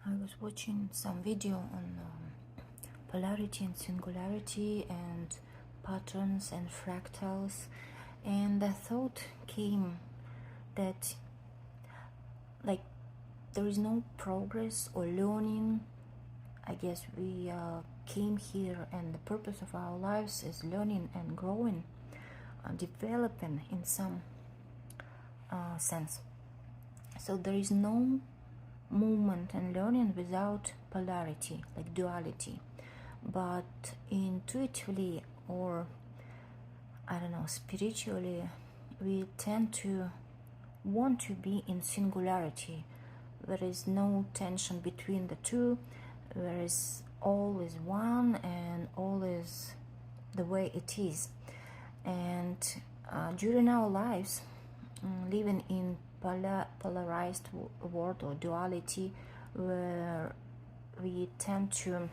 I was watching some video on polarity and singularity and patterns and fractals, and the thought came that like there is no progress or learning. I guess we came here and the purpose of our lives is learning and growing, developing in some sense. So there is no movement and learning without polarity, like duality. But intuitively, or I don't know, spiritually, we tend to want to be in singularity. There is no tension between the two. There is all is one and all is the way it is. And during our lives, living in polarized world or duality, where we tend to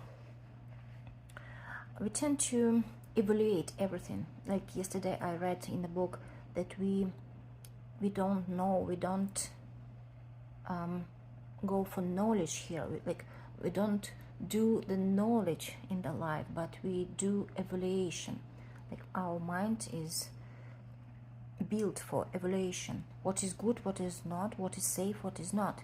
evaluate everything. Like yesterday I read in the book that we don't know, we don't go for knowledge here. We don't do the knowledge in the life, but we do evaluation. Like our mind is built for evaluation. What is good, what is not, what is safe, what is not.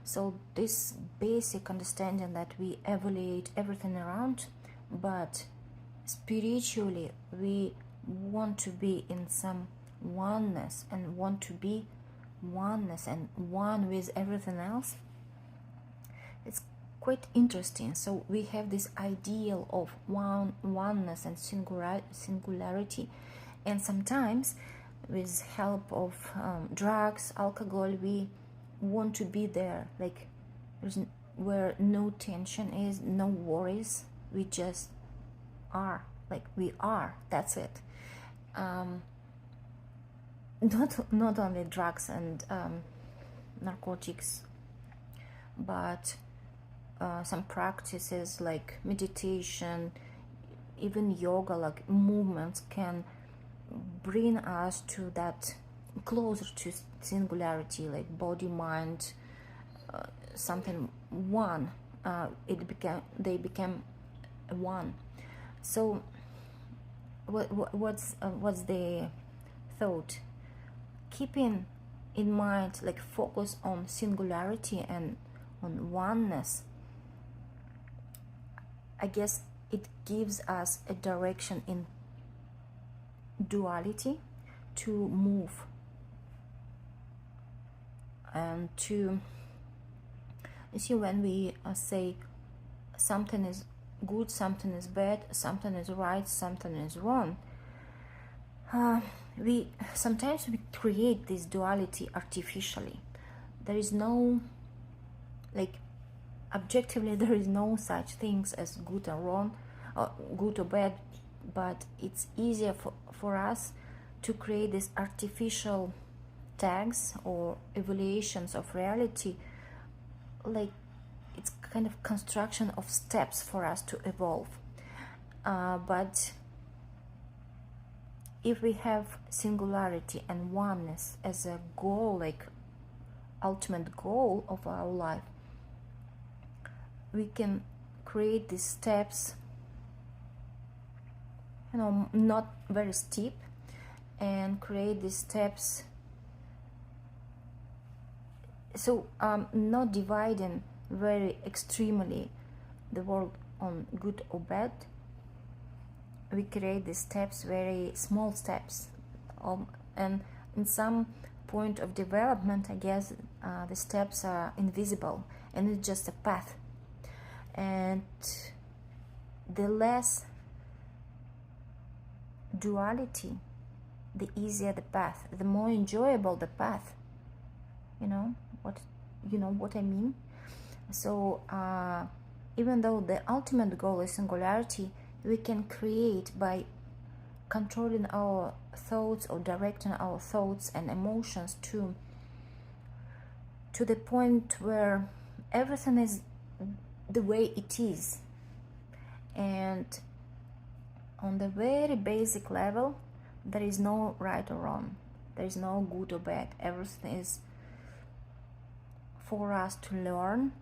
So this basic understanding that we evaluate everything around, but spiritually we want to be in some oneness and want to be oneness and one with everything else. It's quite interesting. So we have this ideal of oneness and singularity, and sometimes with help of drugs, alcohol, we want to be there, like where no tension is, no worries, we just are, like we are, that's it. Not only drugs and narcotics, but some practices like meditation, even yoga, like movements, can bring us to that, closer to singularity, like body, mind, something one. They became one. So what's the thought? Keeping in mind, like focus on singularity and on oneness, I guess it gives us a direction in duality to move and to, you see, when we say something is good, something is bad, something is right, something is wrong, we sometimes create this duality artificially. There is no, like, objectively there is no such things as good or wrong, or good or bad, but it's easier for us to create these artificial tags or evaluations of reality. Like it's kind of construction of steps for us to evolve. But if we have singularity and oneness as a goal, like ultimate goal of our life, we can create these steps, not very steep, and create these steps, so not dividing very extremely the world on good or bad. We create these steps, very small steps, and in some point of development, I guess the steps are invisible and it's just a path. And the less duality, the easier the path, the more enjoyable the path. You know what I mean? So even though the ultimate goal is singularity, we can create by controlling our thoughts or directing our thoughts and emotions to the point where everything is the way it is. And on the very basic level, there is no right or wrong, there is no good or bad. Everything is for us to learn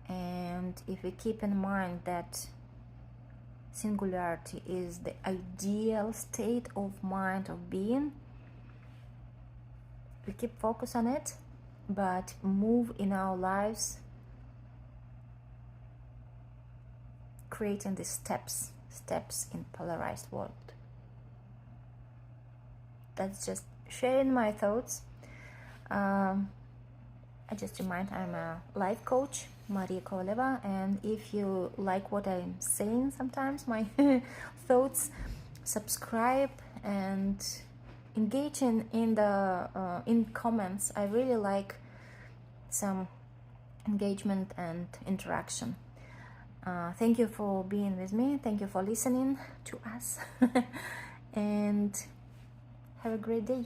And if we keep in mind that singularity is the ideal state of mind, of being, we keep focus on it, but move in our lives, creating the steps in polarized world. That's just sharing my thoughts. I just remind I'm a life coach, Maria Kovaleva, and if you like what I'm saying sometimes, my thoughts, subscribe and engage in the in comments. I really like some engagement and interaction. Thank you for being with me. Thank you for listening to us and have a great day.